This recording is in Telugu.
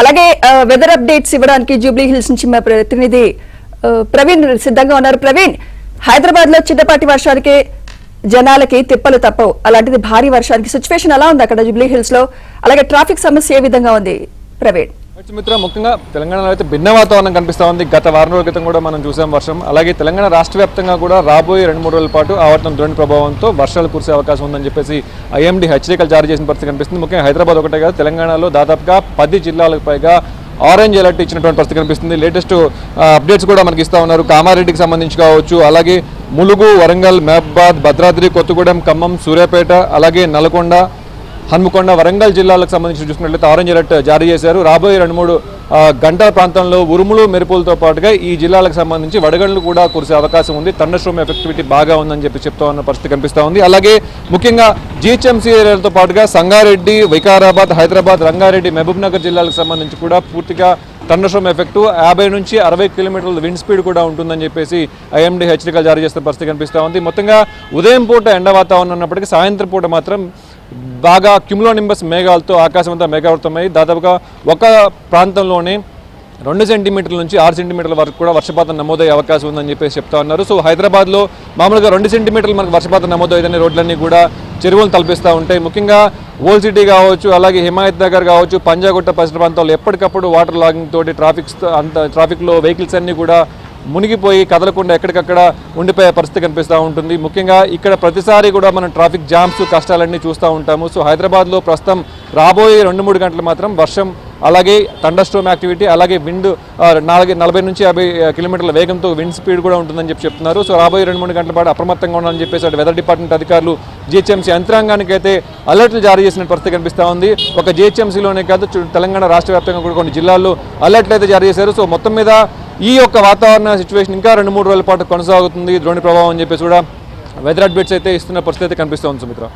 అలాగే వెదర్ అప్డేట్స్ ఇవ్వడానికి జూబ్లీ హిల్స్ నుంచి మా ప్రతినిధి ప్రవీణ్ సిద్ధంగా ఉన్నారు. ప్రవీణ్, హైదరాబాద్ లో చిన్నపాటి వర్షానికి జనాలకి తిప్పలు తప్పవు, అలాంటిది భారీ వర్షానికి సిచ్యువేషన్ ఎలా ఉంది అక్కడ జూబ్లీ హిల్స్ లో? అలాగే ట్రాఫిక్ సమస్య ఏ విధంగా ఉంది ప్రవీణ్? మిత్ర, ముఖ్యంగా తెలంగాణలో అయితే భిన్న వాతావరణం కనిపిస్తూ ఉంది. గత వారం రోజుల క్రితం కూడా మనం చూసాం వర్షం. అలాగే తెలంగాణ రాష్ట్ర వ్యాప్తంగా కూడా రాబోయే 2-3 రోజుల పాటు ఆవర్తనం ద్రోణి ప్రభావంతో వర్షాలు కురిసే అవకాశం ఉందని చెప్పేసి ఐఎండీ హెచ్చరికలు జారీ చేసిన పరిస్థితి కనిపిస్తుంది. ముఖ్యంగా హైదరాబాద్ ఒకటే కాదు, తెలంగాణలో దాదాపుగా 10 జిల్లాలకు పైగా ఆరెంజ్ అలర్ట్ ఇచ్చినటువంటి పరిస్థితి కనిపిస్తుంది. లేటెస్ట్ అప్డేట్స్ కూడా మనకి ఇస్తూ ఉన్నారు. కామారెడ్డికి సంబంధించి కావచ్చు, అలాగే ములుగు, వరంగల్, మహబాద్, భద్రాద్రి, కొత్తగూడెం, ఖమ్మం, సూర్యాపేట, అలాగే నల్గొండ, హన్మకొండ, వరంగల్ జిల్లాలకు సంబంధించి చూసుకున్నట్లయితే ఆరెంజ్ అలర్ట్ జారీ చేశారు. రాబోయే 2-3 గంటల ప్రాంతంలో ఉరుములు మెరుపులతో పాటుగా ఈ జిల్లాలకు సంబంధించి వడగళ్లు కూడా కురిసే అవకాశం ఉంది. థండర్స్టార్మ్ ఎఫెక్టివిటీ బాగా ఉందని చెప్తూ ఉన్న పరిస్థితి కనిపిస్తూ ఉంది. అలాగే ముఖ్యంగా జీహెచ్ఎంసీ ఏరియాలతో పాటుగా సంగారెడ్డి, వికారాబాద్, హైదరాబాద్, రంగారెడ్డి, మహబూబ్ నగర్ జిల్లాలకు సంబంధించి కూడా పూర్తిగా థండర్స్టార్మ్ ఎఫెక్ట్ 50 నుంచి 60 కిలోమీటర్ల విండ్ స్పీడ్ కూడా ఉంటుందని చెప్పేసి ఐఎండీ హెచ్చరికలు జారీ చేస్తున్న పరిస్థితి కనిపిస్తూ ఉంది. మొత్తంగా ఉదయం పూట ఎండ వాతావరణం ఉన్నప్పటికీ సాయంత్రం పూట మాత్రం బాగా క్యుములోనింబస్ మేఘాలతో ఆకాశం అంతా మేఘావృతమై దాదాపుగా ఒక ప్రాంతంలోనే 2 సెంటీమీటర్ల నుంచి 6 సెంటీమీటర్ల వరకు కూడా వర్షపాతం నమోదయ్యే అవకాశం ఉందని చెప్పేసి చెప్తా ఉన్నారు. సో హైదరాబాద్లో మామూలుగా 2 సెంటీమీటర్లు మనకు వర్షపాతం నమోదయ్యేదని రోడ్లన్నీ కూడా చెరువులను తలపిస్తూ ఉంటాయి. ముఖ్యంగా ఓల్డ్ సిటీ కావచ్చు, అలాగే హిమాయత్ నగర్ కావచ్చు, పంజాగుట్ట పరిసర ప్రాంతాల్లో ఎప్పటికప్పుడు వాటర్ లాగింగ్ తోటి ట్రాఫిక్లో వెహికల్స్ అన్నీ కూడా మునిగిపోయి కదలకుండా ఎక్కడికక్కడ ఉండిపోయే పరిస్థితి కనిపిస్తూ ఉంటుంది. ముఖ్యంగా ఇక్కడ ప్రతిసారి కూడా మనం ట్రాఫిక్ జామ్స్ కష్టాలన్నీ చూస్తూ ఉంటాము. సో హైదరాబాద్లో ప్రస్తుతం రాబోయే 2-3 గంటలు మాత్రం వర్షం, అలాగే థండర్స్టార్మ్ యాక్టివిటీ, అలాగే విండ్ 40 నుంచి 50 కిలోమీటర్ల వేగంతో విండ్ స్పీడ్ కూడా ఉంటుందని చెప్తున్నారు. సో రాబోయే 2-3 గంటల పాటు అప్రమత్తంగా ఉండాలని చెప్పేసి వెదర్ డిపార్ట్మెంట్ అధికారులు జీహెచ్ఎంసీ యంత్రాంగానికి అయితే అలర్ట్లు జారీ చేసిన పరిస్థితి కనిపిస్తూ ఉంది. ఒక జీహెచ్ఎంసీలోనే కాదు, తెలంగాణ రాష్ట్ర వ్యాప్తంగా కూడా కొన్ని జిల్లాల్లో అలర్ట్లు అయితే జారీ చేశారు. సో మొత్తం మీద ఈ యొక్క వాతావరణ సిచ్యువేషన్ ఇంకా 2-3 రోజుల పాటు కొనసాగుతుంది ద్రోణి ప్రభావం అని చెప్పేసి కూడా వెదర్ అప్డేట్స్ అయితే ఇస్తున్న పరిస్థితి అయితే కనిపిస్తూ ఉంది సుమిత్ర.